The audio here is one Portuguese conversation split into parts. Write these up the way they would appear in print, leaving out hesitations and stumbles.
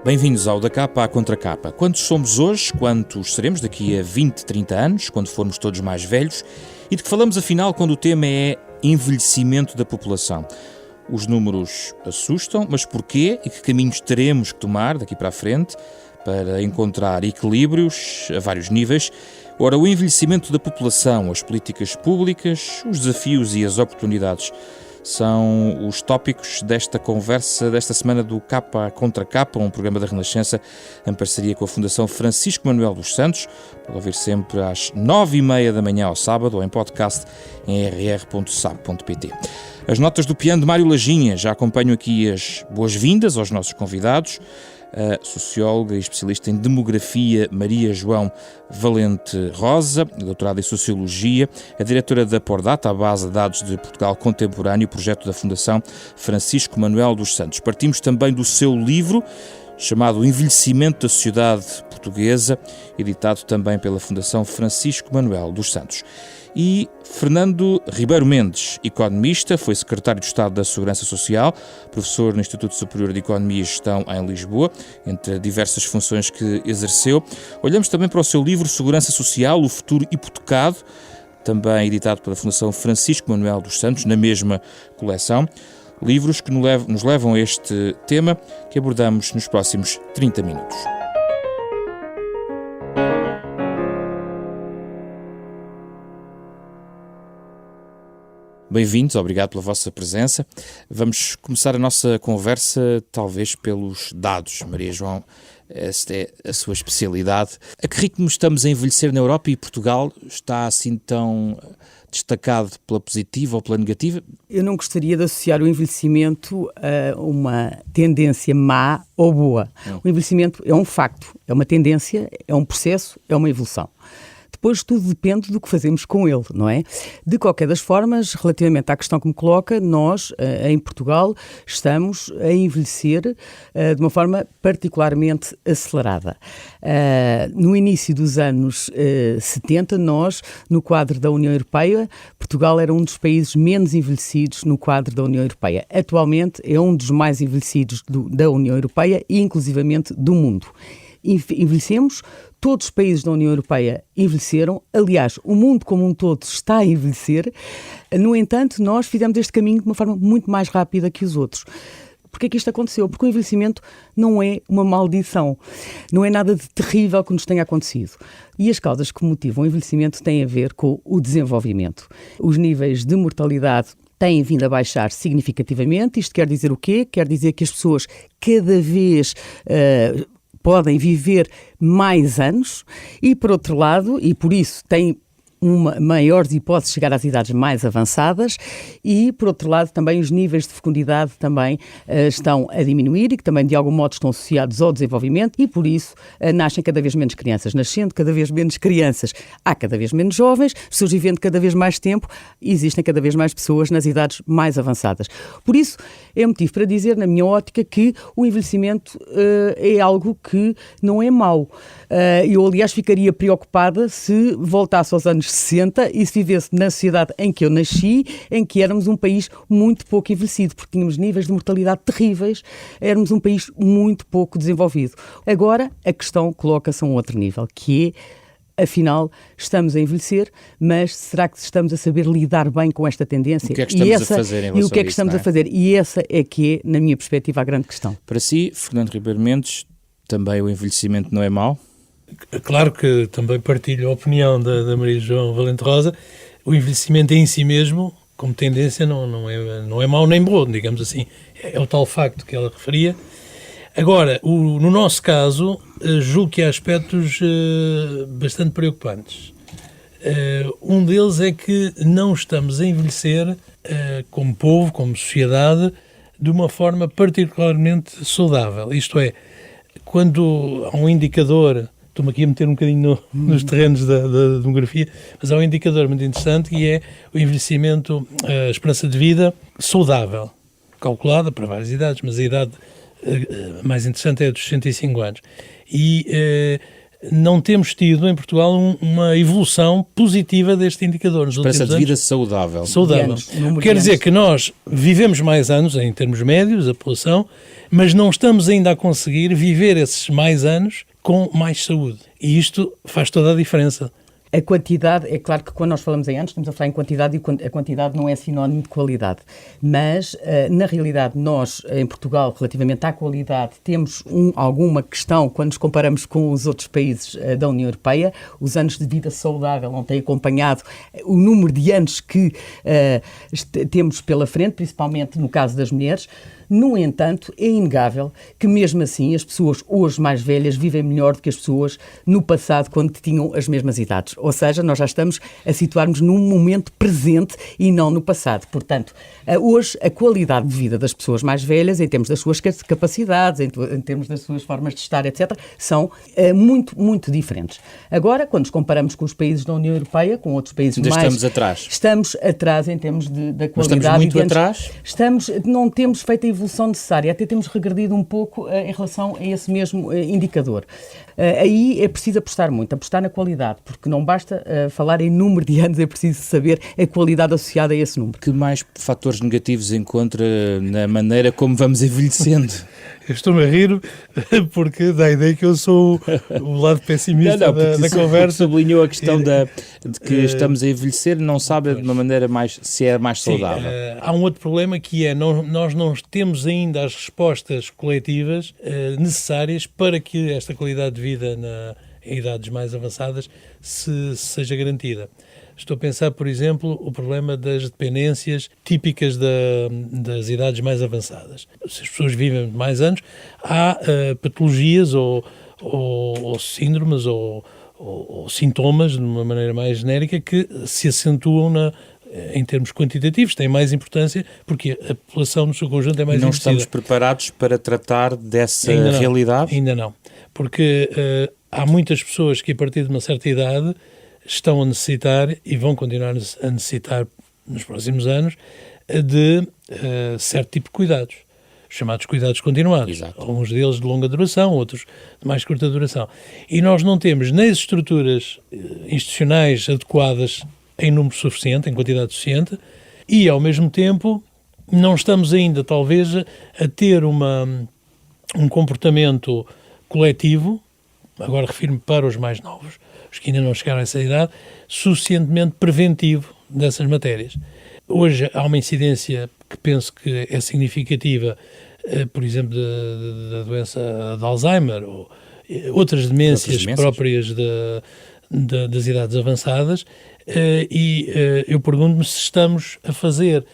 Bem-vindos ao Da Capa à Contra Capa. Quantos somos hoje, quantos seremos daqui a 20, 30 anos, quando formos todos mais velhos? E de que falamos afinal quando o tema é envelhecimento da população? Os números assustam, mas porquê e que caminhos teremos que tomar daqui para a frente para encontrar equilíbrios a vários níveis? Ora, o envelhecimento da população, as políticas públicas, os desafios e as oportunidades são os tópicos desta conversa desta semana do Capa Contra Capa, um programa da Renascença em parceria com a Fundação Francisco Manuel dos Santos. Pode ouvir sempre às 9h30 da manhã ao sábado ou em podcast em rr.sab.pt. As notas do piano de Mário Lajinha. Já acompanho aqui as boas-vindas aos nossos convidados. A socióloga e especialista em demografia Maria João Valente Rosa, doutorada em Sociologia, a diretora da Pordata, a base de dados de Portugal Contemporâneo, projeto da Fundação Francisco Manuel dos Santos. Partimos também do seu livro, chamado Envelhecimento da Sociedade Portuguesa, editado também pela Fundação Francisco Manuel dos Santos. E Fernando Ribeiro Mendes, economista, foi secretário de Estado da Segurança Social, professor no Instituto Superior de Economia e Gestão em Lisboa, entre diversas funções que exerceu. Olhamos também para o seu livro Segurança Social, o futuro hipotecado, também editado pela Fundação Francisco Manuel dos Santos, na mesma coleção. Livros que nos levam a este tema que abordamos nos próximos 30 minutos. Bem-vindos, obrigado pela vossa presença. Vamos começar a nossa conversa talvez pelos dados. Maria João, esta é a sua especialidade. A que ritmo estamos a envelhecer na Europa e Portugal está assim tão destacado pela positiva ou pela negativa? Eu não gostaria de associar o envelhecimento a uma tendência má ou boa. O envelhecimento é um facto, é uma tendência, é um processo, é uma evolução. Depois tudo depende do que fazemos com ele, não é? De qualquer das formas, relativamente à questão que me coloca, nós, em Portugal, estamos a envelhecer de uma forma particularmente acelerada. No início dos anos 70, nós, no quadro da União Europeia, Portugal era um dos países menos envelhecidos no quadro da União Europeia. Atualmente é um dos mais envelhecidos da União Europeia e, inclusivamente, do mundo. Envelhecemos, todos os países da União Europeia envelheceram, aliás, o mundo como um todo está a envelhecer, no entanto, nós fizemos este caminho de uma forma muito mais rápida que os outros. Porquê é que isto aconteceu? Porque o envelhecimento não é uma maldição, não é nada de terrível que nos tenha acontecido. E as causas que motivam o envelhecimento têm a ver com o desenvolvimento. Os níveis de mortalidade têm vindo a baixar significativamente. Isto quer dizer o quê? Quer dizer que as pessoas cada vez podem viver mais anos e, por outro lado, e por isso têm maiores hipóteses de chegar às idades mais avançadas e, por outro lado, também os níveis de fecundidade também estão a diminuir e que também, de algum modo, estão associados ao desenvolvimento e, por isso, nascem cada vez menos crianças. Nascendo cada vez menos crianças, há cada vez menos jovens, sobrevivendo cada vez mais tempo, existem cada vez mais pessoas nas idades mais avançadas. Por isso, é motivo para dizer, na minha ótica, que o envelhecimento é algo que não é mau. Eu, aliás, ficaria preocupada se voltasse aos anos 60 e se vivesse na sociedade em que eu nasci, em que éramos um país muito pouco envelhecido, porque tínhamos níveis de mortalidade terríveis, éramos um país muito pouco desenvolvido. Agora, a questão coloca-se a um outro nível, que é, afinal, estamos a envelhecer, mas será que estamos a saber lidar bem com esta tendência? O que é que estamos a fazer em relação a isso? E o que é que estamos a fazer? E essa é que é, na minha perspectiva, a grande questão. Para si, Fernando Ribeiro Mendes, também o envelhecimento não é mau? Claro que também partilho a opinião da Maria João Valente Rosa. O envelhecimento em si mesmo, como tendência, não é mau nem bom, digamos assim. É o tal facto que ela referia. Agora, no nosso caso, julgo que há aspectos bastante preocupantes. Um deles é que não estamos a envelhecer como povo, como sociedade, de uma forma particularmente saudável. Isto é, quando há um indicador, estou-me aqui a meter um bocadinho nos terrenos da demografia, mas há um indicador muito interessante que é o envelhecimento, a esperança de vida saudável, calculada para várias idades, mas a idade mais interessante é a dos 65 anos. E não temos tido em Portugal uma evolução positiva deste indicador. Esperança de vida saudável. Quer dizer que nós vivemos mais anos, em termos médios, a população, mas não estamos ainda a conseguir viver esses mais anos com mais saúde. E isto faz toda a diferença. A quantidade, é claro que quando nós falamos em anos, estamos a falar em quantidade e a quantidade não é sinónimo de qualidade. Mas, na realidade, nós, em Portugal, relativamente à qualidade, temos alguma questão quando nos comparamos com os outros países da União Europeia. Os anos de vida saudável não têm acompanhado o número de anos que temos pela frente, principalmente no caso das mulheres. No entanto, é inegável que, mesmo assim, as pessoas hoje mais velhas vivem melhor do que as pessoas no passado, quando tinham as mesmas idades. Ou seja, nós já estamos a situar-nos num momento presente e não no passado. Portanto, hoje, a qualidade de vida das pessoas mais velhas, em termos das suas capacidades, em termos das suas formas de estar, etc., são muito, muito diferentes. Agora, quando nos comparamos com os países da União Europeia, com outros países mais... Estamos atrás. Estamos atrás em termos da qualidade. Mas estamos muito atrás? Não temos feito a evolução necessária, até temos regredido um pouco em relação a esse mesmo indicador. Aí é preciso apostar na qualidade, porque não basta falar em número de anos, é preciso saber a qualidade associada a esse número. Que mais fatores negativos encontra na maneira como vamos envelhecendo? Eu estou-me a rir porque dá a ideia que eu sou o lado pessimista da conversa. Sublinhou a questão de que estamos a envelhecer e não sabe de uma maneira se é mais saudável. Sim, há um outro problema que é, nós não temos ainda as respostas coletivas necessárias para que esta qualidade de vida em idades mais avançadas seja garantida. Estou a pensar, por exemplo, o problema das dependências típicas das idades mais avançadas. Se as pessoas vivem mais anos, há patologias ou síndromes ou sintomas, de uma maneira mais genérica, que se acentuam em termos quantitativos, têm mais importância, porque a população no seu conjunto é mais envelhecida. Não estamos preparados para tratar dessa realidade? Ainda não, porque há muitas pessoas que a partir de uma certa idade estão a necessitar e vão continuar a necessitar nos próximos anos de certo tipo de cuidados, chamados cuidados continuados. Exato. Alguns deles de longa duração, outros de mais curta duração. E nós não temos nem as estruturas institucionais adequadas em número suficiente, em quantidade suficiente, e ao mesmo tempo não estamos ainda talvez a ter um comportamento coletivo, agora refiro-me para os mais novos, os que ainda não chegaram a essa idade, suficientemente preventivo dessas matérias. Hoje há uma incidência que penso que é significativa, por exemplo, da doença de Alzheimer ou outras demências próprias das idades avançadas, e eu pergunto-me se estamos a fazer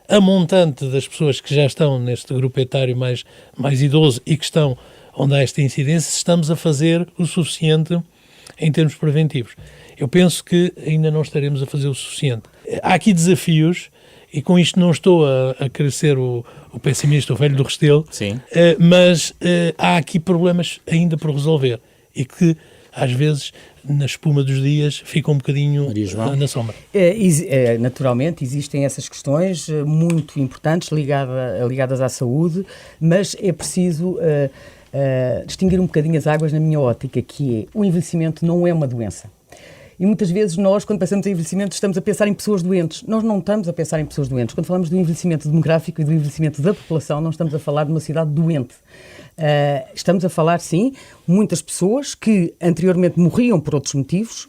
a montante das pessoas que já estão neste grupo etário mais idoso e que estão onde há esta incidência, se estamos a fazer o suficiente em termos preventivos. Eu penso que ainda não estaremos a fazer o suficiente. Há aqui desafios, e com isto não estou a querer ser o pessimista, o velho do Restelo, mas há aqui problemas ainda por resolver e que, às vezes, na espuma dos dias, ficam um bocadinho na sombra. Naturalmente, existem essas questões muito importantes ligadas à saúde, mas é preciso distinguir um bocadinho as águas na minha ótica, que é, o envelhecimento não é uma doença. E muitas vezes nós, quando pensamos em envelhecimento, estamos a pensar em pessoas doentes. Nós não estamos a pensar em pessoas doentes. Quando falamos do envelhecimento demográfico e do envelhecimento da população, não estamos a falar de uma cidade doente. Estamos a falar, sim, muitas pessoas que anteriormente morriam por outros motivos,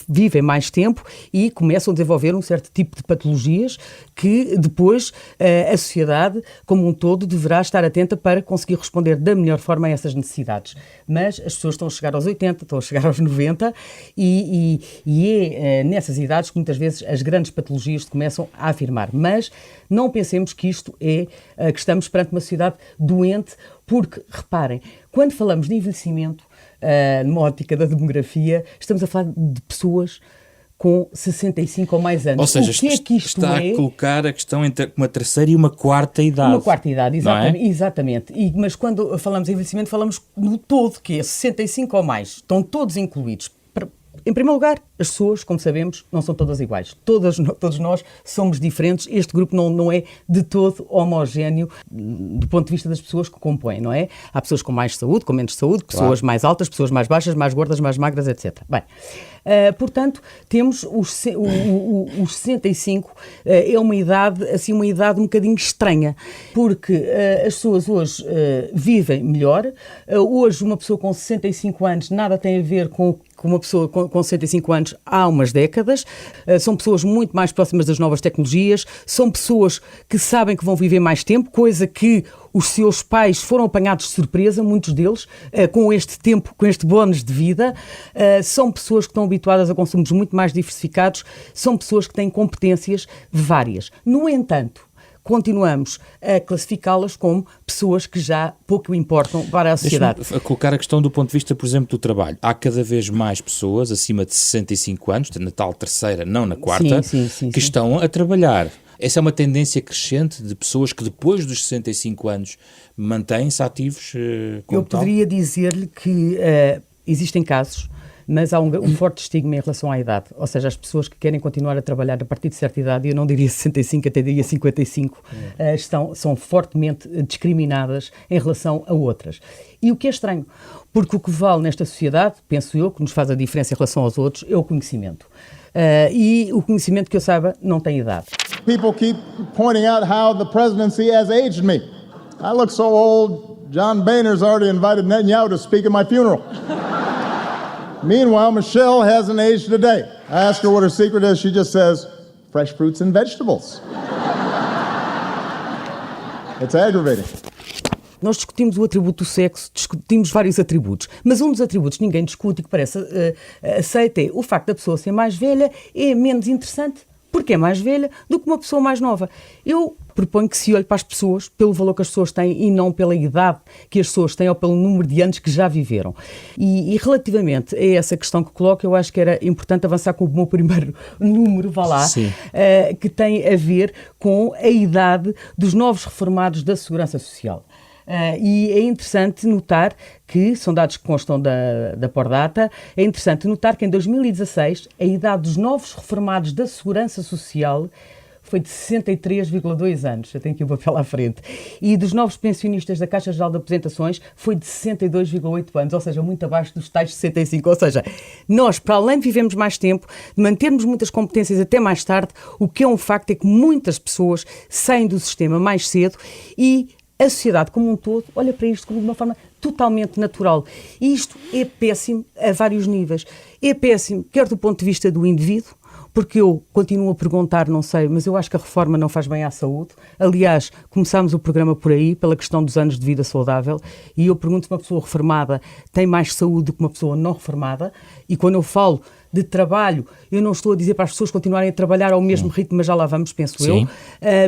vivem mais tempo e começam a desenvolver um certo tipo de patologias que depois a sociedade como um todo deverá estar atenta para conseguir responder da melhor forma a essas necessidades. Mas as pessoas estão a chegar aos 80, estão a chegar aos 90 e é nessas idades que muitas vezes as grandes patologias começam a afirmar. Mas não pensemos que isto que estamos perante uma sociedade doente, porque, reparem, quando falamos de envelhecimento, numa ótica da demografia, estamos a falar de pessoas com 65 ou mais anos. Ou seja, está a colocar a questão entre uma terceira e uma quarta idade. Uma quarta idade, exatamente. Exatamente. Mas quando falamos de envelhecimento, falamos no todo, que é 65 ou mais. Estão todos incluídos. Em primeiro lugar, As pessoas, como sabemos, não são todas iguais. Todos nós somos diferentes. Este grupo não é de todo homogéneo do ponto de vista das pessoas que compõem, não é? Há pessoas com mais saúde, com menos saúde, pessoas mais altas, pessoas mais baixas, mais gordas, mais magras, etc. Bem, portanto, temos os 65, é uma idade, assim, uma idade um bocadinho estranha, porque as pessoas hoje vivem melhor. Hoje, uma pessoa com 65 anos nada tem a ver com uma pessoa com 65 anos há umas décadas. São pessoas muito mais próximas das novas tecnologias, são pessoas que sabem que vão viver mais tempo, coisa que os seus pais foram apanhados de surpresa, muitos deles, com este tempo, com este bónus de vida. São pessoas que estão habituadas a consumos muito mais diversificados, são pessoas que têm competências várias. No entanto, continuamos a classificá-las como pessoas que já pouco importam para a sociedade. Deixa-me colocar a questão do ponto de vista, por exemplo, do trabalho. Há cada vez mais pessoas acima de 65 anos, na tal terceira, não na quarta, que estão a trabalhar. Essa é uma tendência crescente de pessoas que depois dos 65 anos mantêm-se ativos como Eu poderia dizer-lhe que existem casos, mas há um forte estigma em relação à idade. Ou seja, as pessoas que querem continuar a trabalhar a partir de certa idade, eu não diria 65, até diria 55, são fortemente discriminadas em relação a outras. E o que é estranho, porque o que vale nesta sociedade, penso eu, que nos faz a diferença em relação aos outros, é o conhecimento. E o conhecimento, que eu saiba, não tem idade. People keep pointing out how the presidency has aged me. I look so old, John Boehner's already invited Netanyahu to speak at my funeral. Meanwhile, Michelle hasn't aged a day. I ask her what her secret is. She just says, fresh fruits and vegetables. It's aggravating. Nós discutimos o atributo do sexo, discutimos vários atributos, mas um dos atributos que ninguém discute e que parece aceito é o facto da pessoa ser mais velha é menos interessante, porque é mais velha, do que uma pessoa mais nova. Eu proponho que se olhe para as pessoas pelo valor que as pessoas têm e não pela idade que as pessoas têm ou pelo número de anos que já viveram. E relativamente a essa questão que coloco, eu acho que era importante avançar com o meu primeiro número, que tem a ver com a idade dos novos reformados da Segurança Social. E é interessante notar que, são dados que constam da Pordata, é interessante notar que em 2016 a idade dos novos reformados da Segurança Social foi de 63,2 anos, eu tenho aqui o papel à frente, e dos novos pensionistas da Caixa Geral de Aposentações foi de 62,8 anos, ou seja, muito abaixo dos tais 65, ou seja, nós, para além de vivemos mais tempo, de mantermos muitas competências até mais tarde, o que é um facto é que muitas pessoas saem do sistema mais cedo e a sociedade como um todo olha para isto como de uma forma totalmente natural. E isto é péssimo a vários níveis. É péssimo, quer do ponto de vista do indivíduo, porque eu continuo a perguntar, não sei, mas eu acho que a reforma não faz bem à saúde. Aliás, começámos o programa por aí, pela questão dos anos de vida saudável, e eu pergunto se uma pessoa reformada tem mais saúde do que uma pessoa não reformada, e quando eu falo de trabalho, eu não estou a dizer para as pessoas continuarem a trabalhar ao mesmo ritmo, mas já lá vamos, penso eu,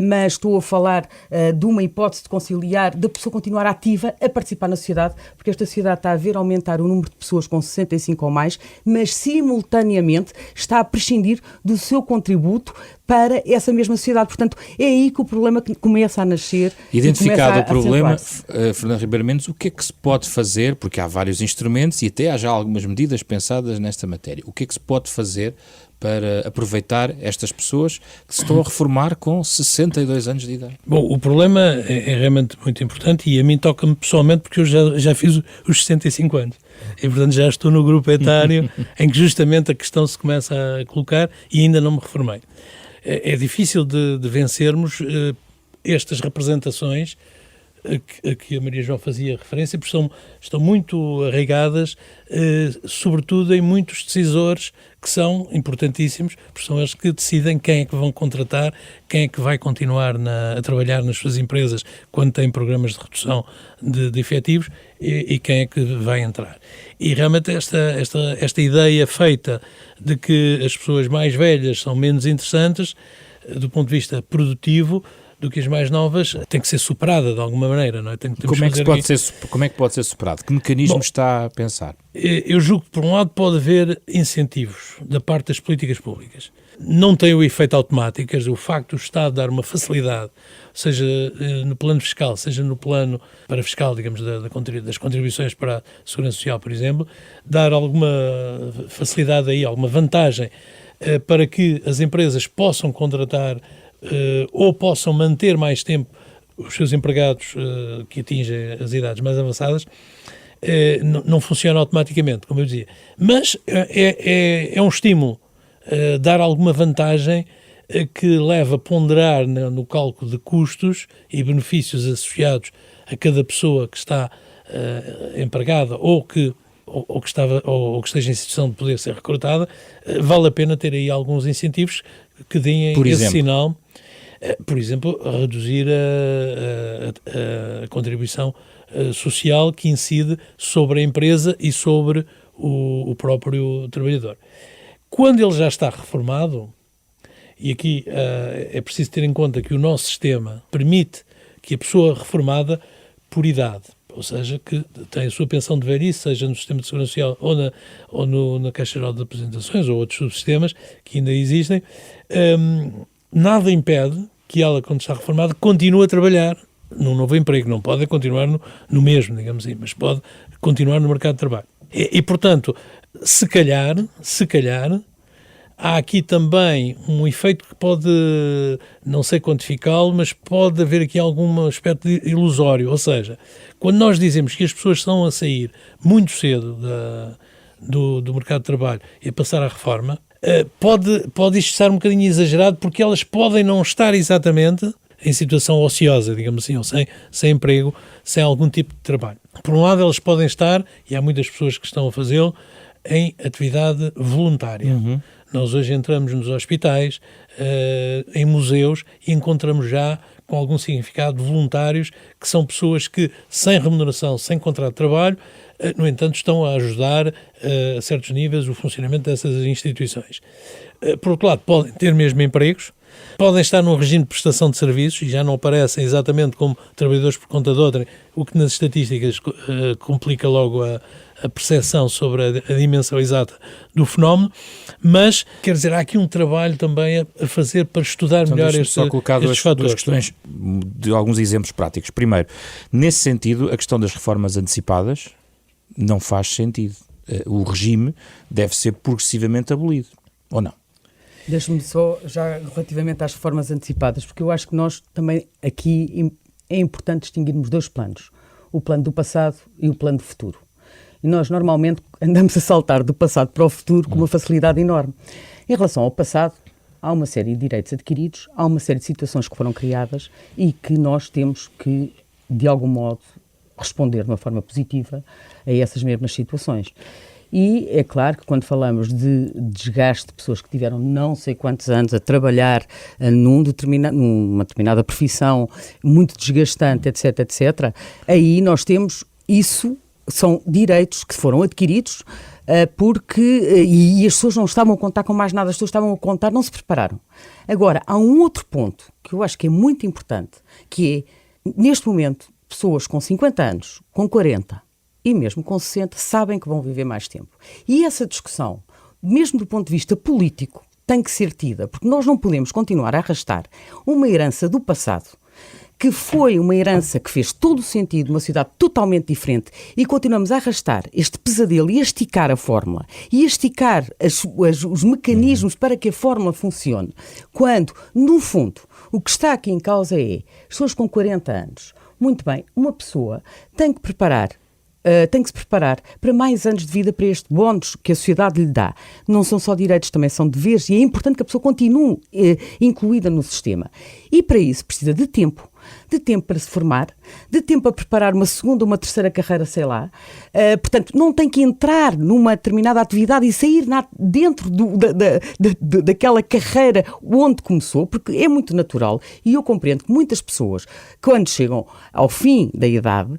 mas estou a falar de uma hipótese de conciliar, da pessoa continuar ativa, a participar na sociedade, porque esta sociedade está a ver aumentar o número de pessoas com 65 ou mais, mas simultaneamente está a prescindir do seu contributo para essa mesma sociedade. Portanto, é aí que o problema começa a nascer. Identificado o problema, Fernando Ribeiro Mendes, o que é que se pode fazer, porque há vários instrumentos e até há já algumas medidas pensadas nesta matéria, o que é que se pode fazer para aproveitar estas pessoas que se estão a reformar com 62 anos de idade? Bom, o problema é realmente muito importante e a mim toca-me pessoalmente porque eu já fiz os 65 anos e, portanto, já estou no grupo etário em que justamente a questão se começa a colocar e ainda não me reformei. É difícil de vencermos estas representações a que a Maria João fazia referência, porque estão muito arraigadas, sobretudo em muitos decisores que são importantíssimos, porque são eles que decidem quem é que vão contratar, quem é que vai continuar a trabalhar nas suas empresas quando têm programas de redução de efetivos e quem é que vai entrar. E realmente esta ideia feita de que as pessoas mais velhas são menos interessantes do ponto de vista produtivo do que as mais novas, tem que ser superada de alguma maneira, não é? Como é que pode ser superado? Que mecanismo está a pensar? Eu julgo que, por um lado, pode haver incentivos da parte das políticas públicas. não tem o efeito automático, quer dizer, o facto do Estado dar uma facilidade, seja no plano fiscal, seja no plano parafiscal, digamos, das contribuições para a Segurança Social, por exemplo, dar alguma facilidade aí, alguma vantagem para que as empresas possam contratar ou possam manter mais tempo os seus empregados que atingem as idades mais avançadas, não funciona automaticamente, como eu dizia. Mas é um estímulo dar alguma vantagem que leva a ponderar no cálculo de custos e benefícios associados a cada pessoa que está empregada ou que esteja em situação de poder ser recrutada. Vale a pena ter aí alguns incentivos que deem esse sinal. Por exemplo, reduzir a contribuição social que incide sobre a empresa e sobre o próprio trabalhador. Quando ele já está reformado, e aqui é preciso ter em conta que o nosso sistema permite que a pessoa reformada por idade, ou seja, que tem a sua pensão de velhice, seja no sistema de segurança social ou na Caixa Geral de Apresentações ou outros subsistemas que ainda existem, nada impede que ela, quando está reformada, continue a trabalhar num novo emprego. Não pode continuar no mesmo, digamos assim, mas pode continuar no mercado de trabalho. E portanto, se calhar, há aqui também um efeito que pode, não sei quantificá-lo, mas pode haver aqui algum aspecto ilusório. Ou seja, quando nós dizemos que as pessoas estão a sair muito cedo do mercado de trabalho e a passar à reforma, pode isto estar um bocadinho exagerado, porque elas podem não estar exatamente em situação ociosa, digamos assim, ou sem emprego, sem algum tipo de trabalho. Por um lado, elas podem estar, e há muitas pessoas que estão a fazê-lo, em atividade voluntária. Uhum. Nós hoje entramos nos hospitais, em museus, e encontramos já com algum significado voluntários, que são pessoas que, sem remuneração, sem contrato de trabalho, no entanto, estão a ajudar a certos níveis o funcionamento dessas instituições. Por outro lado, podem ter mesmo empregos, podem estar num regime de prestação de serviços e já não aparecem exatamente como trabalhadores por conta de outrem, o que nas estatísticas complica logo a percepção sobre a dimensão exata do fenómeno, mas, quer dizer, há aqui um trabalho também a fazer para estudar melhor estes fatores. Duas questões de alguns exemplos práticos. Primeiro, nesse sentido, a questão das reformas antecipadas não faz sentido. O regime deve ser progressivamente abolido, ou não? Deixe-me só, já relativamente às reformas antecipadas, porque eu acho que nós também aqui é importante distinguirmos dois planos, o plano do passado e o plano do futuro. E nós normalmente andamos a saltar do passado para o futuro com uma facilidade enorme. Em relação ao passado, há uma série de direitos adquiridos, há uma série de situações que foram criadas e que nós temos que, de algum modo, responder de uma forma positiva a essas mesmas situações. E é claro que quando falamos de desgaste de pessoas que tiveram não sei quantos anos a trabalhar numa determinada profissão muito desgastante, etc., etc., aí nós temos isso, são direitos que foram adquiridos e as pessoas não estavam a contar com mais nada, as pessoas estavam a contar, não se prepararam. Agora, há um outro ponto que eu acho que é muito importante, que é, neste momento, pessoas com 50 anos, com 40 e mesmo com 60, sabem que vão viver mais tempo. E essa discussão, mesmo do ponto de vista político, tem que ser tida, porque nós não podemos continuar a arrastar uma herança do passado, que foi uma herança que fez todo o sentido numa sociedade totalmente diferente, e continuamos a arrastar este pesadelo e a esticar a fórmula, e a esticar os mecanismos para que a fórmula funcione, quando, no fundo, o que está aqui em causa é pessoas com 40 anos. Muito bem, uma pessoa tem que se preparar para mais anos de vida, para este bónus que a sociedade lhe dá. Não são só direitos, também são deveres, e é importante que a pessoa continue incluída no sistema. E para isso precisa de tempo para se formar, de tempo para preparar uma segunda ou uma terceira carreira, sei lá. Portanto, não tem que entrar numa determinada atividade e sair dentro daquela carreira onde começou, porque é muito natural. E eu compreendo que muitas pessoas, quando chegam ao fim da idade,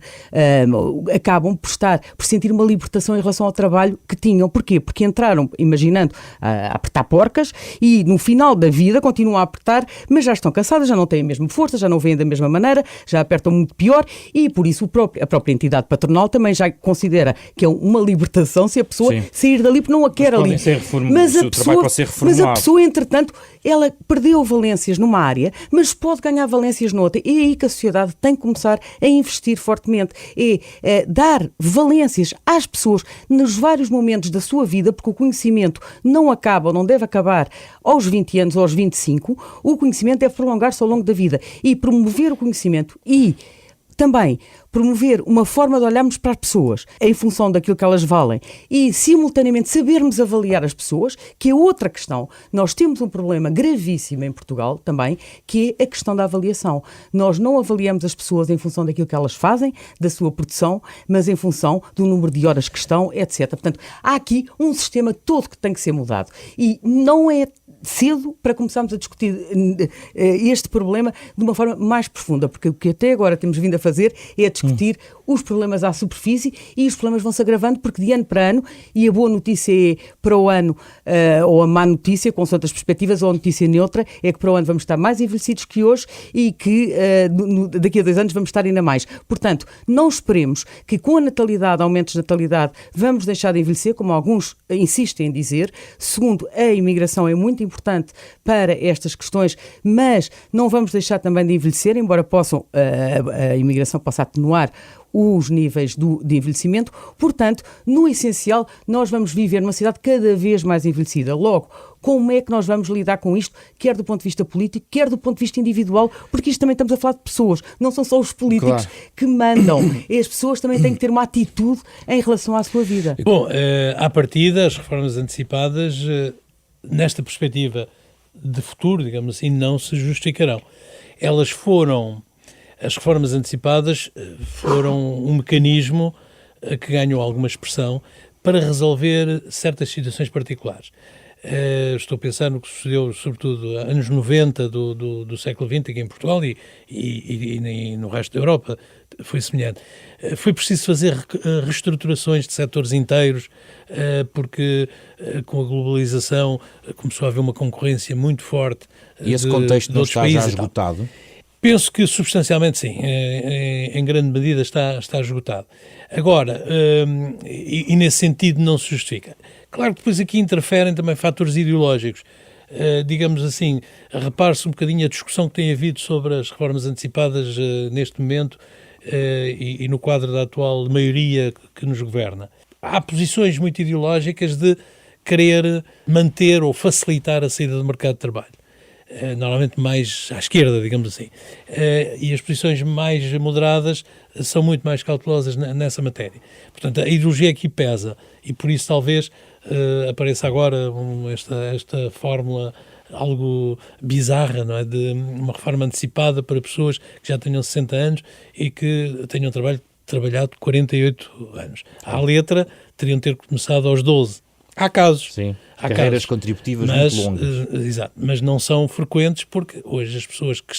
acabam por sentir uma libertação em relação ao trabalho que tinham. Porquê? Porque entraram, imaginando, a apertar porcas, e no final da vida continuam a apertar, mas já estão cansadas, já não têm a mesma força, já não veem da mesma mesma maneira, já apertam muito pior e, por isso, a própria entidade patronal também já considera que é uma libertação se a pessoa sair dali porque não a quer ali. Mas a pessoa, entretanto, ela perdeu valências numa área, mas pode ganhar valências noutra. E é aí que a sociedade tem que começar a investir fortemente. É dar valências às pessoas nos vários momentos da sua vida, porque o conhecimento não acaba ou não deve acabar aos 20 anos ou aos 25, o conhecimento deve prolongar-se ao longo da vida. E promover o conhecimento e também promover uma forma de olharmos para as pessoas em função daquilo que elas valem e, simultaneamente, sabermos avaliar as pessoas, que é outra questão. Nós temos um problema gravíssimo em Portugal também, que é a questão da avaliação. Nós não avaliamos as pessoas em função daquilo que elas fazem, da sua produção, mas em função do número de horas que estão, etc. Portanto, há aqui um sistema todo que tem que ser mudado. E não é cedo para começarmos a discutir este problema de uma forma mais profunda, porque o que até agora temos vindo a fazer é discutir os problemas à superfície e os problemas vão se agravando porque de ano para ano, e a boa notícia é para o ano, ou a má notícia, com outras perspectivas, ou a notícia neutra, é que para o ano vamos estar mais envelhecidos que hoje e que daqui a 2 anos vamos estar ainda mais. Portanto, não esperemos que com a natalidade, aumentos de natalidade, vamos deixar de envelhecer, como alguns insistem em dizer. Segundo, a imigração é muito importante para estas questões, mas não vamos deixar também de envelhecer, embora a imigração possa atenuar os níveis de envelhecimento. Portanto, no essencial, nós vamos viver numa cidade cada vez mais envelhecida. Logo, como é que nós vamos lidar com isto, quer do ponto de vista político, quer do ponto de vista individual, porque isto também estamos a falar de pessoas, não são só os políticos que mandam. E as pessoas também têm que ter uma atitude em relação à sua vida. Bom, à partida, as reformas antecipadas, nesta perspectiva de futuro, digamos assim, não se justificarão. As reformas antecipadas foram um mecanismo que ganhou alguma expressão para resolver certas situações particulares. Estou a pensar no que sucedeu, sobretudo, anos 90 do século XX aqui em Portugal e no resto da Europa, foi semelhante. Foi preciso fazer reestruturações de setores inteiros, porque com a globalização começou a haver uma concorrência muito forte. E esse contexto não está já esgotado? Penso que substancialmente sim, em grande medida está esgotado. Agora, e nesse sentido não se justifica. Claro que depois aqui interferem também fatores ideológicos. Digamos assim, repare-se um bocadinho a discussão que tem havido sobre as reformas antecipadas neste momento e no quadro da atual maioria que nos governa. Há posições muito ideológicas de querer manter ou facilitar a saída do mercado de trabalho. Normalmente mais à esquerda, digamos assim. E as posições mais moderadas são muito mais cautelosas nessa matéria. Portanto, a ideologia aqui pesa e por isso talvez apareça agora esta fórmula algo bizarra, não é? De uma reforma antecipada para pessoas que já tenham 60 anos e que tenham trabalhado 48 anos. À letra, teriam de ter começado aos 12. Há casos. Sim, carreiras contributivas muito longas. Exato, mas não são frequentes porque hoje as pessoas que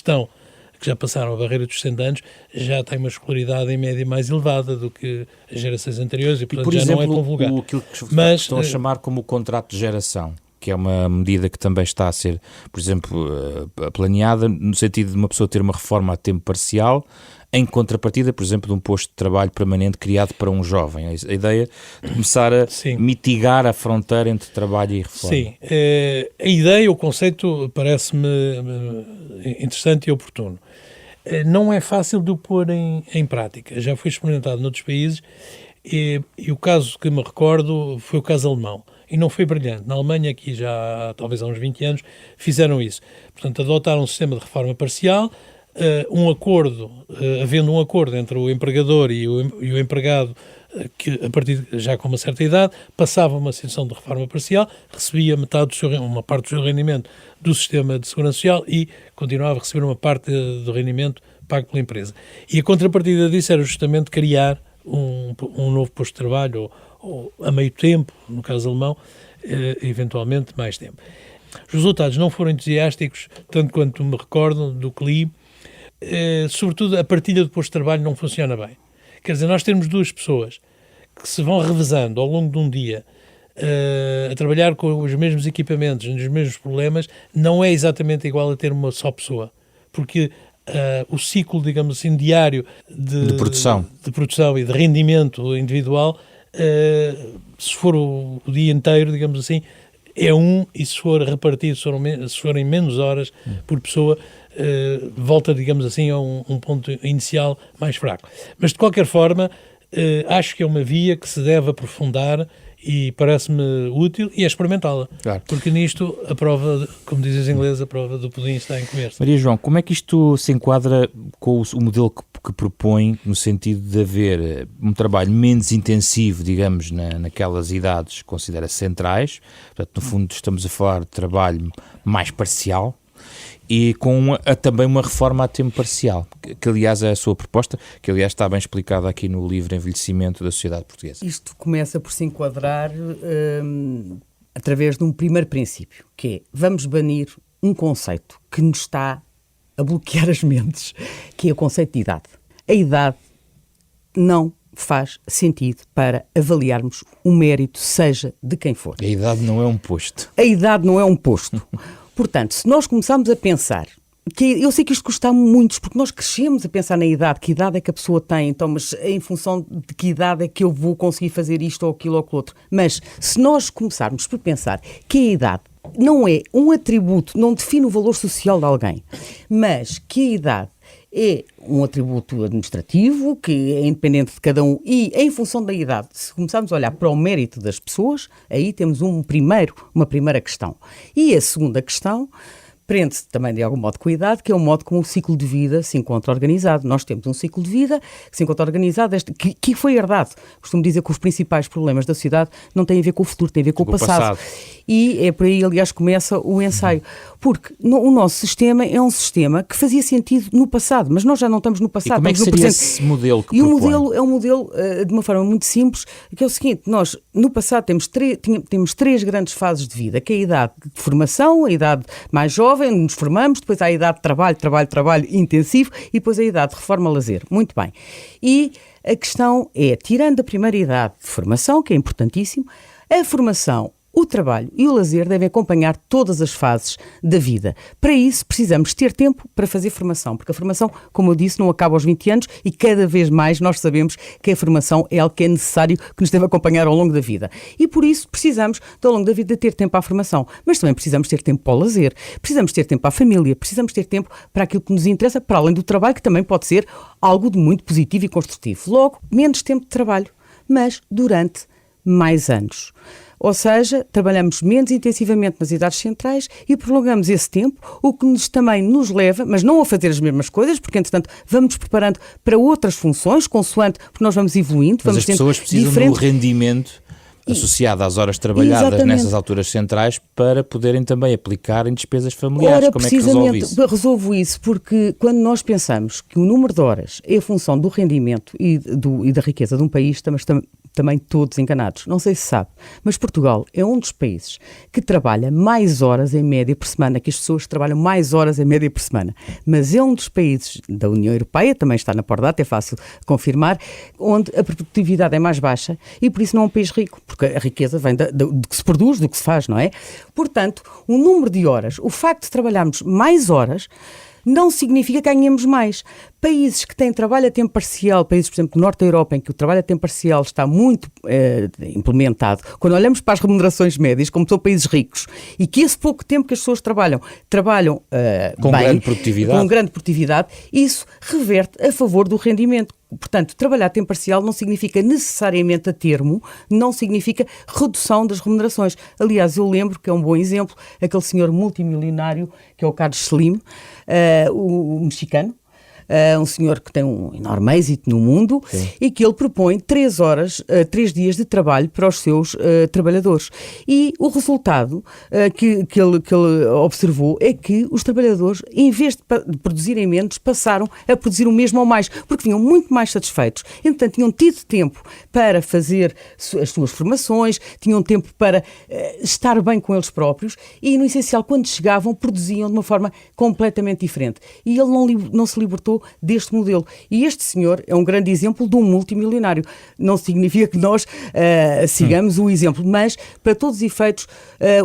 já passaram a barreira dos 60 anos já têm uma escolaridade em média mais elevada do que as gerações anteriores e, portanto, por já exemplo, não é tão vulgar. Aquilo que estão a chamar como o contrato de geração, que é uma medida que também está a ser, por exemplo, planeada no sentido de uma pessoa ter uma reforma a tempo parcial, em contrapartida, por exemplo, de um posto de trabalho permanente criado para um jovem. A ideia de começar a mitigar a fronteira entre trabalho e reforma. Sim, a ideia, o conceito parece-me interessante e oportuno. Não é fácil de o pôr em prática. Já foi experimentado noutros países e o caso que me recordo foi o caso alemão. E não foi brilhante. Na Alemanha, aqui já talvez há uns 20 anos, fizeram isso. Portanto, adotaram um sistema de reforma parcial, havendo um acordo entre o empregador e o empregado, que a partir já com uma certa idade, passava uma situação de reforma parcial, recebia uma parte do seu rendimento do sistema de segurança social e continuava a receber uma parte do rendimento pago pela empresa. E a contrapartida disso era justamente criar um novo posto de trabalho, ou a meio tempo, no caso alemão, eventualmente mais tempo. Os resultados não foram entusiásticos, tanto quanto me recordo do que li. Sobretudo a partilha do posto de trabalho não funciona bem. Quer dizer, nós temos duas pessoas que se vão revezando ao longo de um dia a trabalhar com os mesmos equipamentos, nos mesmos problemas, não é exatamente igual a ter uma só pessoa, porque o ciclo, digamos assim, diário de produção e de rendimento individual, se for o dia inteiro, digamos assim, é e se for repartido, se forem menos horas por pessoa, volta, digamos assim, a um ponto inicial mais fraco. Mas, de qualquer forma, acho que é uma via que se deve aprofundar e parece-me útil e experimentá-la. Claro. Porque nisto, a prova, como dizem os ingleses, a prova do pudim está em comer. Maria João, como é que isto se enquadra com o modelo que propõe, no sentido de haver um trabalho menos intensivo, digamos, naquelas idades que considera centrais? Portanto, no fundo, estamos a falar de trabalho mais parcial, e com também uma reforma a tempo parcial, que aliás é a sua proposta, que aliás está bem explicada aqui no livro Envelhecimento da Sociedade Portuguesa. Isto começa por se enquadrar através de um primeiro princípio, que é, vamos banir um conceito que nos está a bloquear as mentes, que é o conceito de idade. A idade não faz sentido para avaliarmos o mérito, seja de quem for. A idade não é um posto. A idade não é um posto. Portanto, se nós começarmos a pensar, que eu sei que isto custa a muitos, porque nós crescemos a pensar na idade, que idade é que a pessoa tem, então, mas em função de que idade é que eu vou conseguir fazer isto ou aquilo ou aquilo outro. Mas se nós começarmos por pensar que a idade não é um atributo, não define o valor social de alguém, mas que a idade é um atributo administrativo, que é independente de cada um, e em função da idade, se começarmos a olhar para o mérito das pessoas, aí temos uma primeira questão. E a segunda questão prende-se também de algum modo com a idade, que é o modo como o ciclo de vida se encontra organizado. Nós temos um ciclo de vida que se encontra organizado, que foi herdado. Costumo dizer que os principais problemas da sociedade não têm a ver com o futuro, têm a ver com o passado. E é por aí, aliás, começa o ensaio. Porque o nosso sistema é um sistema que fazia sentido no passado, mas nós já não estamos no passado. E como é que seria esse modelo que propõe? E o modelo é um modelo, de uma forma muito simples, que é o seguinte: nós, no passado, temos três grandes fases de vida, que é a idade de formação, a idade mais jovem, onde nos formamos, depois há a idade de trabalho intensivo, e depois a idade de reforma-lazer. Muito bem. E a questão é, tirando a primeira idade de formação, que é importantíssimo, a formação, o trabalho e o lazer devem acompanhar todas as fases da vida. Para isso, precisamos ter tempo para fazer formação, porque a formação, como eu disse, não acaba aos 20 anos e cada vez mais nós sabemos que a formação é algo que é necessário, que nos deve acompanhar ao longo da vida. E por isso precisamos, ao longo da vida, ter tempo à formação, mas também precisamos ter tempo para o lazer, precisamos ter tempo à família, precisamos ter tempo para aquilo que nos interessa, para além do trabalho, que também pode ser algo de muito positivo e construtivo. Logo, menos tempo de trabalho, mas durante mais anos. Ou seja, trabalhamos menos intensivamente nas idades centrais e prolongamos esse tempo, o que também nos leva, mas não a fazer as mesmas coisas, porque, entretanto, vamos nos preparando para outras funções, consoante, porque nós vamos evoluindo, mas vamos as pessoas precisam do rendimento associado às horas trabalhadas. Exatamente. Nessas alturas centrais, para poderem também aplicar em despesas familiares. Ora, como é que resolve isso? Resolvo isso porque quando nós pensamos que o número de horas é a função do rendimento e da riqueza de um país, estamos também todos enganados. Não sei se sabe, mas Portugal é um dos países que trabalha mais horas em média por semana, que as pessoas trabalham mais horas em média por semana. Mas é um dos países da União Europeia, também está na Pordata, é fácil confirmar, onde a produtividade é mais baixa e por isso não é um país rico, porque a riqueza vem do que se produz, do que se faz, não é? Portanto, o número de horas, o facto de trabalharmos mais horas, não significa que ganhemos mais. Países que têm trabalho a tempo parcial, países, por exemplo, do norte da Europa, em que o trabalho a tempo parcial está muito implementado, quando olhamos para as remunerações médias, como são países ricos, e que esse pouco tempo que as pessoas trabalham com bem, grande produtividade, isso reverte a favor do rendimento. Portanto, trabalhar a tempo parcial não significa necessariamente a termo, não significa redução das remunerações. Aliás, eu lembro que é um bom exemplo, aquele senhor multimilionário, que é o Carlos Slim, o mexicano, um senhor que tem um enorme êxito no mundo. Sim. E que ele propõe 3 dias de trabalho para os seus trabalhadores. E o resultado que ele observou é que os trabalhadores, em vez de produzirem menos, passaram a produzir o mesmo ou mais, porque vinham muito mais satisfeitos. Entretanto, tinham tido tempo para fazer as suas formações, tinham tempo para estar bem com eles próprios e, no essencial, quando chegavam, produziam de uma forma completamente diferente. E ele não se libertou falou deste modelo. E este senhor é um grande exemplo de um multimilionário. Não significa que nós sigamos o exemplo, mas, para todos os efeitos,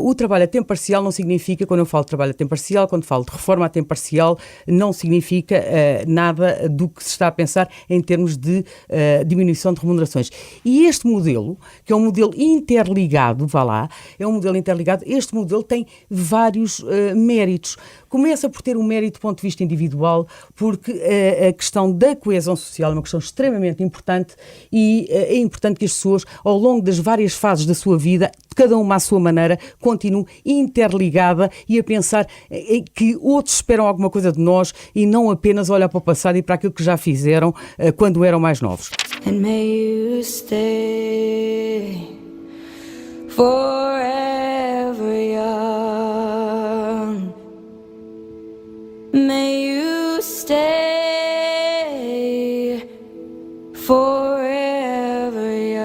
o trabalho a tempo parcial não significa, quando eu falo de trabalho a tempo parcial, quando falo de reforma a tempo parcial, não significa nada do que se está a pensar em termos de diminuição de remunerações. E este modelo, que é um modelo interligado, é um modelo interligado, este modelo tem vários méritos. Começa por ter um mérito do ponto de vista individual, porque a questão da coesão social é uma questão extremamente importante e é importante que as pessoas, ao longo das várias fases da sua vida, cada uma à sua maneira, continuem interligada e a pensar que outros esperam alguma coisa de nós e não apenas olhar para o passado e para aquilo que já fizeram quando eram mais novos. And may you stay forever young. May you stay forever young.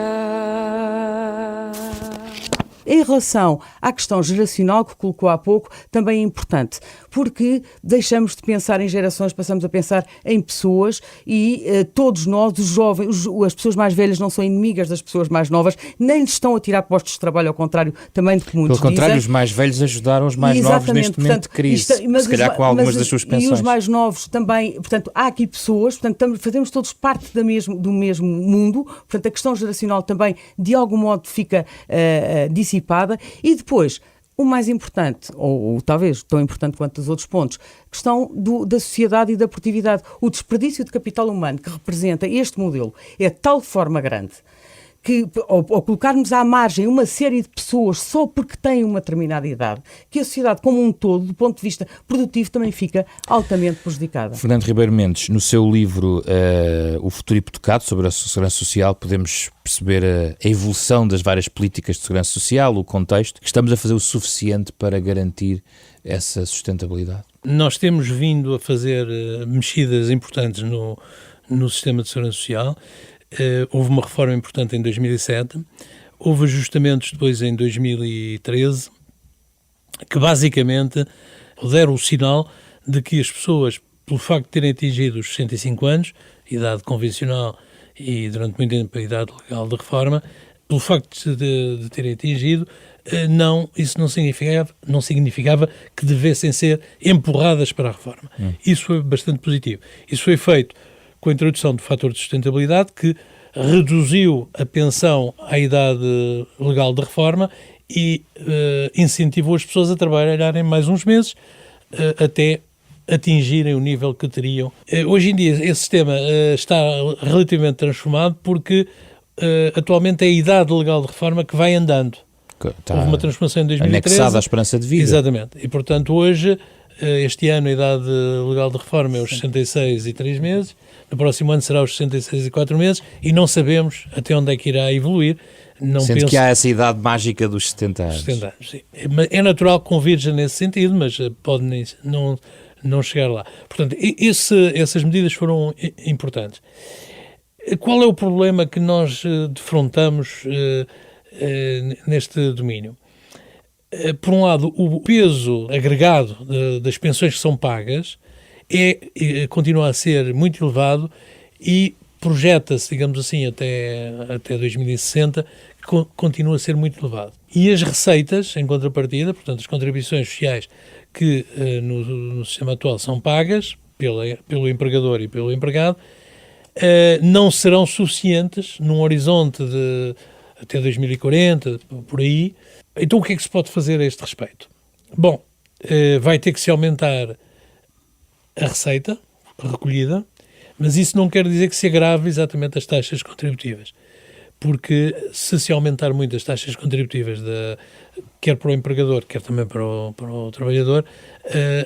Em relação à questão geracional que colocou há pouco, também é importante, porque deixamos de pensar em gerações, passamos a pensar em pessoas e todos nós, os jovens, as pessoas mais velhas não são inimigas das pessoas mais novas, nem lhes estão a tirar postos de trabalho, ao contrário também do que muitos Pelo contrário, dizem. Os mais velhos ajudaram os mais novos neste momento de crise, se calhar com algumas das suas pensões. E os mais novos também, portanto, há aqui pessoas, portanto, fazemos todos parte do mesmo mundo, portanto, a questão geracional também, de algum modo, fica dissipada. E depois, o mais importante, ou talvez tão importante quanto os outros pontos, a questão da sociedade e da produtividade. O desperdício de capital humano que representa este modelo é de tal forma grande que, ao colocarmos à margem uma série de pessoas só porque têm uma determinada idade, que a sociedade como um todo, do ponto de vista produtivo, também fica altamente prejudicada. Fernando Ribeiro Mendes, no seu livro O Futuro Hipotecado, sobre a segurança social, podemos perceber a evolução das várias políticas de segurança social, o contexto. Estamos a fazer o suficiente para garantir essa sustentabilidade? Nós temos vindo a fazer mexidas importantes no sistema de segurança social. Houve uma reforma importante em 2007, houve ajustamentos depois em 2013, que basicamente deram o sinal de que as pessoas, pelo facto de terem atingido os 65 anos, idade convencional e durante muito tempo a idade legal de reforma, pelo facto de terem atingido, isso não significava que devessem ser empurradas para a reforma. Isso foi bastante positivo. Isso foi feito com a introdução do fator de sustentabilidade, que reduziu a pensão à idade legal de reforma e incentivou as pessoas a trabalharem mais uns meses até atingirem o nível que teriam. Hoje em dia esse sistema está relativamente transformado porque atualmente é a idade legal de reforma que vai andando. Houve uma transformação em 2013. Anexada à esperança de vida. Exatamente. E, portanto, hoje, este ano, a idade legal de reforma é os 66 e 3 meses. No próximo ano será os 66 e 4 meses. E não sabemos até onde é que irá evoluir. Sendo que há essa idade mágica dos 70 anos. 70 anos, sim. É natural que convirja nesse sentido, mas pode não chegar lá. Portanto, essas medidas foram importantes. Qual é o problema que nós defrontamos neste domínio? Por um lado, o peso agregado das pensões que são pagas continua a ser muito elevado e projeta-se, digamos assim, até 2060, que continua a ser muito elevado. E as receitas, em contrapartida, portanto, as contribuições sociais que no sistema atual são pagas pelo empregador e pelo empregado, não serão suficientes num horizonte de até 2040, por aí. Então o que é que se pode fazer a este respeito? Bom, vai ter que se aumentar a receita recolhida, mas isso não quer dizer que se agrave exatamente as taxas contributivas, porque se aumentar muito as taxas contributivas, quer para o empregador, quer também para o trabalhador,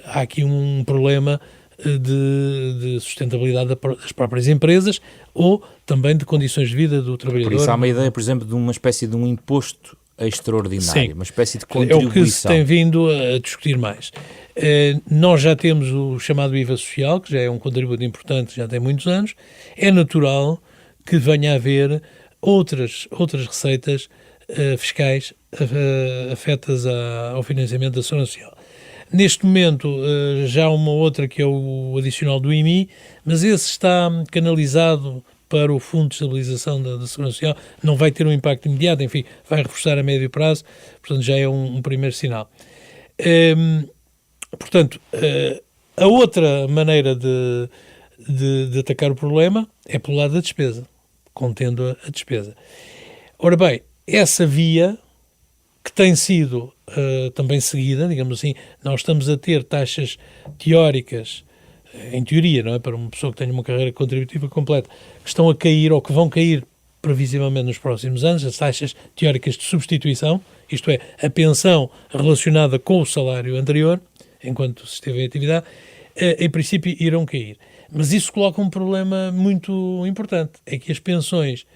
há aqui um problema de sustentabilidade das próprias empresas ou também de condições de vida do trabalhador. Por isso há uma ideia, por exemplo, de uma espécie de um imposto extraordinário, sim, uma espécie de contribuição. É o que se tem vindo a discutir mais. Nós já temos o chamado IVA social, que já é um contributo importante, já tem muitos anos. É natural que venha a haver outras receitas fiscais afetas ao financiamento da segurança social. Neste momento já há uma outra que é o adicional do IMI, mas esse está canalizado para o Fundo de Estabilização da Segurança Social, não vai ter um impacto imediato, enfim, vai reforçar a médio prazo, portanto já é um primeiro sinal. Portanto, a outra maneira de atacar o problema é pelo lado da despesa, contendo a despesa. Ora bem, essa via que tem sido também seguida, digamos assim, nós estamos a ter taxas teóricas, em teoria, não é? Para uma pessoa que tenha uma carreira contributiva completa, que estão a cair ou que vão cair previsivelmente nos próximos anos, as taxas teóricas de substituição, isto é, a pensão relacionada com o salário anterior, enquanto se esteve em atividade, em princípio irão cair. Mas isso coloca um problema muito importante, é que as pensões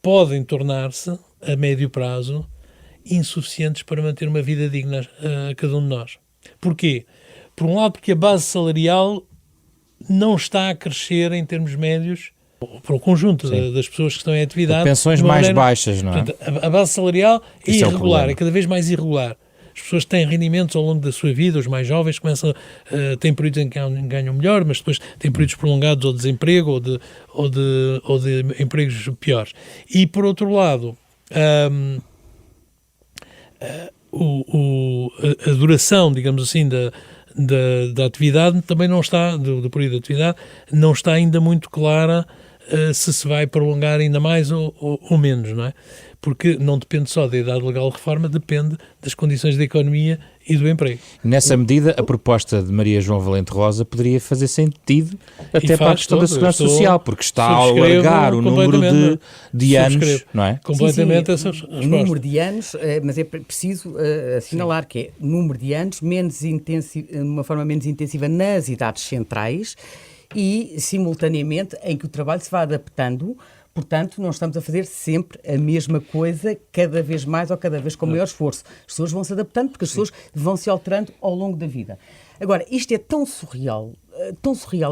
podem tornar-se, a médio prazo, insuficientes para manter uma vida digna a cada um de nós. Porquê? Por um lado, porque a base salarial não está a crescer em termos médios para o conjunto das pessoas que estão em atividade. Pensões mais baixas, não é? Portanto, a base salarial é irregular, é cada vez mais irregular. As pessoas têm rendimentos ao longo da sua vida, os mais jovens têm períodos em que ganham melhor, mas depois têm períodos prolongados ou de desemprego ou de empregos piores. E, por outro lado, a duração, digamos assim, da atividade também não está, do período de atividade, não está ainda muito clara se vai prolongar ainda mais ou menos, não é? Porque não depende só da idade legal de reforma, depende das condições da economia e do emprego. Nessa medida, a proposta de Maria João Valente Rosa poderia fazer sentido até para a questão da segurança social, porque está a alargar o número de anos, não é? Completamente sim, essas respostas. O número de anos, mas é preciso assinalar que é número de anos de uma forma menos intensiva nas idades centrais e, simultaneamente, em que o trabalho se vai adaptando. Portanto, não estamos a fazer sempre a mesma coisa, cada vez mais ou cada vez com maior esforço. As pessoas vão se adaptando porque as pessoas vão se alterando ao longo da vida. Agora, isto é tão surreal,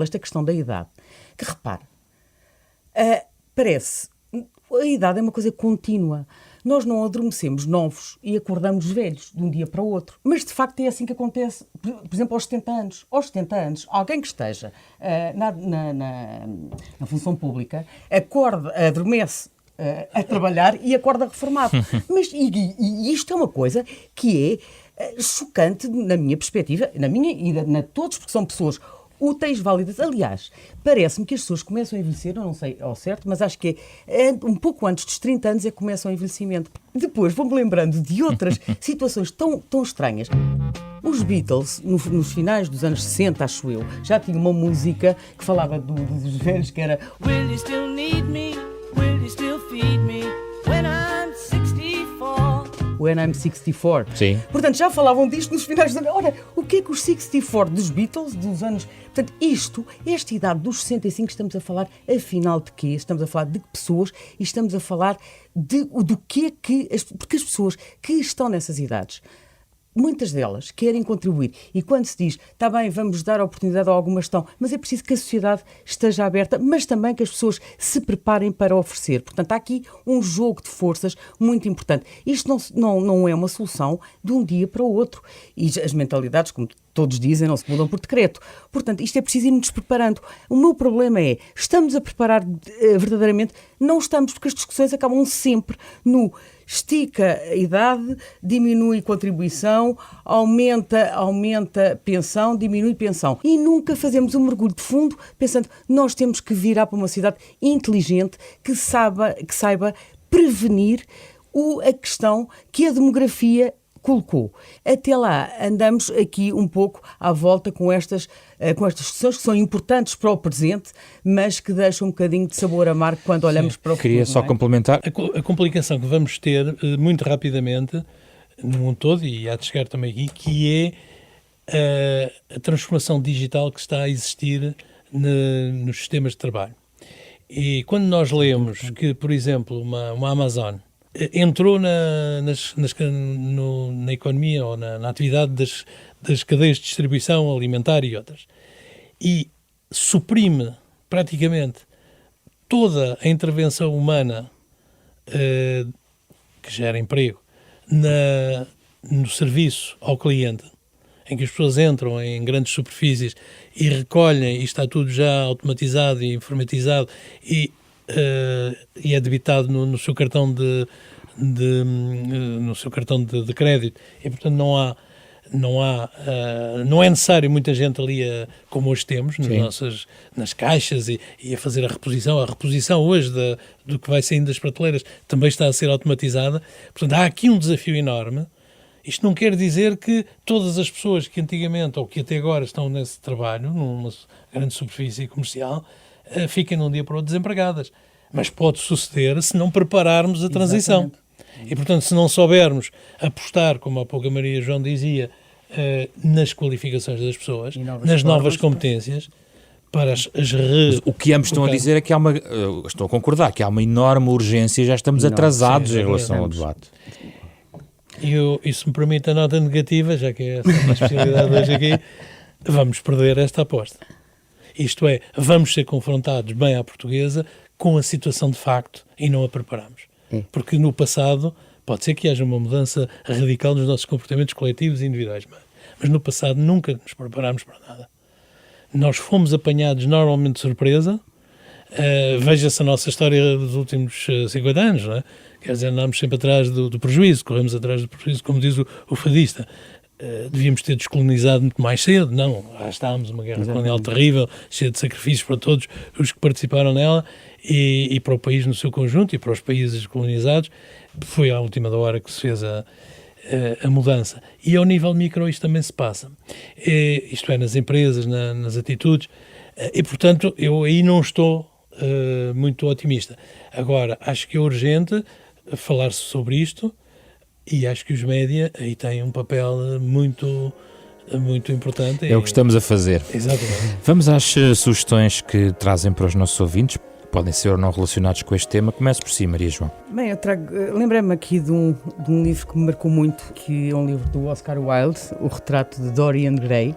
esta questão da idade, que repare, parece, a idade é uma coisa contínua. Nós não adormecemos novos e acordamos velhos de um dia para o outro. Mas, de facto, é assim que acontece, por exemplo, aos 70 anos. Aos 70 anos, alguém que esteja na função pública adormece a trabalhar e acorda reformado. Mas e isto é uma coisa que é chocante na minha perspectiva, na minha e na todos, porque são pessoas úteis, válidas. Aliás, parece-me que as pessoas começam a envelhecer, eu não sei ao certo, mas acho que é um pouco antes dos 30 anos é que começam o envelhecimento. Depois vou-me lembrando de outras situações tão estranhas. Os Beatles, nos finais dos anos 60, acho eu, já tinham uma música que falava dos velhos, que era Will you still need me? Will you still feed me when I'm 64? When I'm 64. Sim. Portanto, já falavam disto nos finais dos anos. Ora, o que é que os 64 dos Beatles, dos anos... Portanto, esta idade dos 65, estamos a falar, afinal, de quê? Estamos a falar de pessoas e estamos a falar do que é que... Porque as pessoas que estão nessas idades, muitas delas querem contribuir. E quando se diz, está bem, vamos dar a oportunidade a alguma gestão, mas é preciso que a sociedade esteja aberta, mas também que as pessoas se preparem para oferecer. Portanto, há aqui um jogo de forças muito importante. Isto não é uma solução de um dia para o outro. E as mentalidades, como todos dizem, não se mudam por decreto. Portanto, isto é preciso ir-nos preparando. O meu problema é, estamos a preparar verdadeiramente? Não estamos, porque as discussões acabam sempre no estica a idade, diminui contribuição, aumenta pensão, diminui pensão. E nunca fazemos um mergulho de fundo pensando nós temos que virar para uma sociedade inteligente que saiba prevenir a questão que a demografia colocou. Até lá, andamos aqui um pouco à volta com estas discussões que são importantes para o presente, mas que deixam um bocadinho de sabor amargo quando olhamos para o futuro. Queria só complementar. A complicação que vamos ter muito rapidamente, no mundo todo, e há de chegar também aqui, que é a transformação digital que está a existir nos sistemas de trabalho. E quando nós lemos que, por exemplo, uma Amazon entrou na economia ou na atividade das cadeias de distribuição alimentar e outras, e suprime praticamente toda a intervenção humana que gera emprego no serviço ao cliente, em que as pessoas entram em grandes superfícies e recolhem, e está tudo já automatizado e informatizado e é debitado no seu cartão no seu cartão de crédito, e portanto não é necessário muita gente ali como hoje temos nas caixas e a fazer a reposição hoje do que vai saindo das prateleiras também está a ser automatizada. Portanto, há aqui um desafio enorme. Isto não quer dizer que todas as pessoas que antigamente ou que até agora estão nesse trabalho, numa grande superfície comercial, fiquem de um dia para o outro desempregadas. Mas pode suceder se não prepararmos a transição. Exatamente. E, portanto, se não soubermos apostar, como há pouco a Maria João dizia, nas qualificações das pessoas, nas novas competências, para o que ambos estão a dizer é que estou a concordar, que há uma enorme urgência e já estamos atrasados em relação ao debate. E se me permite a nota negativa, já que é essa a especialidade hoje aqui, vamos perder esta aposta. Isto é, vamos ser confrontados bem à portuguesa com a situação de facto e não a preparamos. Porque no passado pode ser que haja uma mudança radical nos nossos comportamentos coletivos e individuais, mas no passado nunca nos preparámos para nada. Nós fomos apanhados normalmente de surpresa. Veja-se a nossa história dos últimos 50 anos, não é? Quer dizer, andámos sempre atrás do prejuízo, corremos atrás do prejuízo, como diz o fadista. Devíamos ter descolonizado muito mais cedo, não, lá estávamos, uma guerra colonial terrível, cheia de sacrifícios para todos os que participaram nela e para o país no seu conjunto e para os países colonizados. Foi à última da hora que se fez a mudança. E ao nível micro isto também se passa, isto é, nas empresas, nas atitudes, e portanto eu aí não estou muito otimista. Agora, acho que é urgente falar-se sobre isto e acho que os média aí têm um papel muito importante. É o que estamos a fazer. Exatamente. Vamos às sugestões que trazem para os nossos ouvintes. Podem ser ou não relacionados com este tema. Comece por si, Maria João. Bem, lembrei-me aqui de um livro que me marcou muito, que é um livro do Oscar Wilde, O Retrato de Dorian Gray.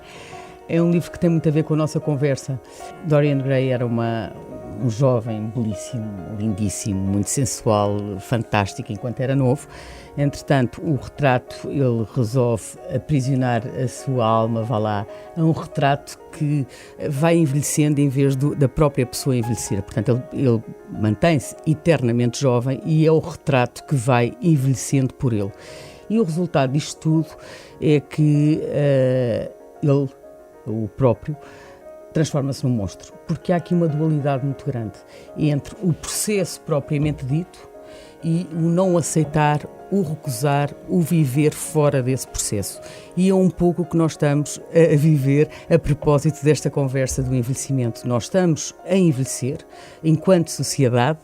É um livro que tem muito a ver com a nossa conversa. Dorian Gray era um jovem belíssimo, lindíssimo, muito sensual, fantástico enquanto era novo. Entretanto, o retrato, ele resolve aprisionar a sua alma, vá lá, a um retrato que vai envelhecendo em vez da própria pessoa envelhecer. Portanto, ele mantém-se eternamente jovem e é o retrato que vai envelhecendo por ele. E o resultado disto tudo é que ele, o próprio, transforma-se num monstro, porque há aqui uma dualidade muito grande entre o processo propriamente dito e o não aceitar, o recusar, o viver fora desse processo. E é um pouco o que nós estamos a viver a propósito desta conversa do envelhecimento. Nós estamos a envelhecer enquanto sociedade,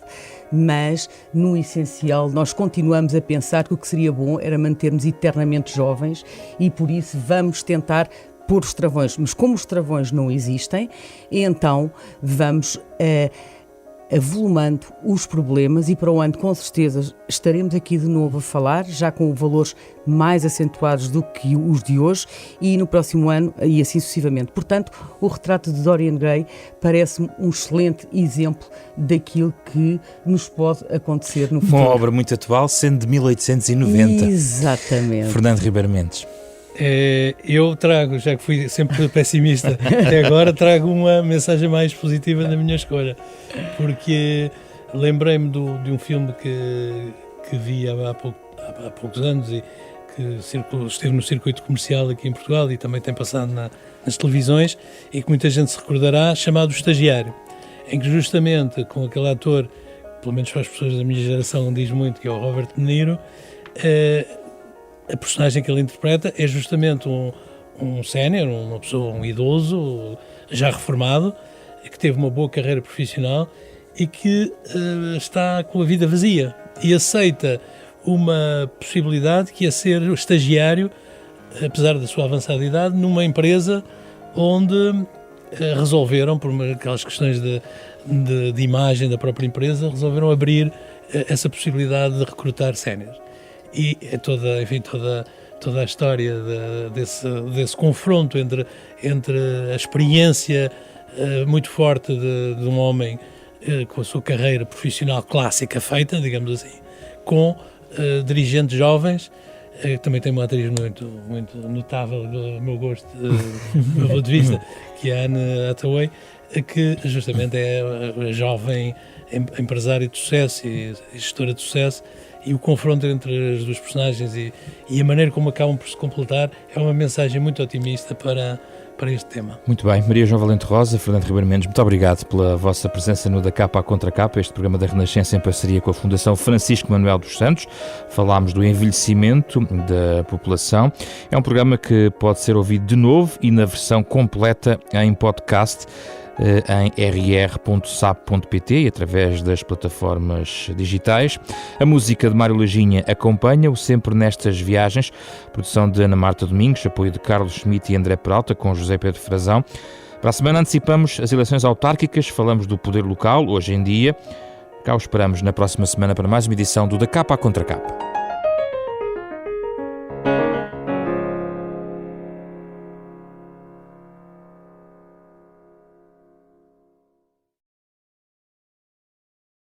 mas no essencial nós continuamos a pensar que o que seria bom era mantermos eternamente jovens e por isso vamos tentar pôr os travões, mas como os travões não existem, então vamos avolumando os problemas e para o ano com certeza estaremos aqui de novo a falar, já com valores mais acentuados do que os de hoje e no próximo ano e assim sucessivamente. Portanto, o retrato de Dorian Gray parece-me um excelente exemplo daquilo que nos pode acontecer no futuro. Uma obra muito atual, sendo de 1890. Exatamente. Fernando Ribeiro Mendes. Eu trago, já que fui sempre pessimista até agora, trago uma mensagem mais positiva na minha escolha, porque lembrei-me de um filme que vi há poucos anos e que esteve no circuito comercial aqui em Portugal e também tem passado nas televisões e que muita gente se recordará, chamado O Estagiário, em que justamente com aquele ator, pelo menos para as pessoas da minha geração diz muito, que é o Robert De Niro, a personagem que ele interpreta é justamente um sénior, uma pessoa, um idoso, já reformado, que teve uma boa carreira profissional e que está com a vida vazia e aceita uma possibilidade que é ser estagiário, apesar da sua avançada idade, numa empresa onde resolveram, por aquelas questões de imagem da própria empresa, resolveram abrir essa possibilidade de recrutar séniores. E é toda a história desse confronto entre a experiência muito forte de um homem com a sua carreira profissional clássica feita, digamos assim, com dirigentes jovens Também tem uma atriz muito notável, do meu gosto, do meu ponto de vista, que é a Anne Hathaway, que justamente é a jovem empresária de sucesso e gestora de sucesso, e o confronto entre as duas personagens e a maneira como acabam por se completar é uma mensagem muito otimista para este tema. Muito bem. Maria João Valente Rosa, Fernando Ribeiro Mendes, muito obrigado pela vossa presença no Da Capa à Contra Capa, este programa da Renascença em parceria com a Fundação Francisco Manuel dos Santos. Falámos do envelhecimento da população. É um programa que pode ser ouvido de novo e na versão completa em podcast em rr.sap.pt e através das plataformas digitais. A música de Mário Lajinha acompanha-o sempre nestas viagens. Produção de Ana Marta Domingos, apoio de Carlos Schmidt e André Peralta, com José Pedro Frazão. Para a semana antecipamos as eleições autárquicas, falamos do poder local, hoje em dia. Cá o esperamos na próxima semana para mais uma edição do Da Capa à Contra Capa.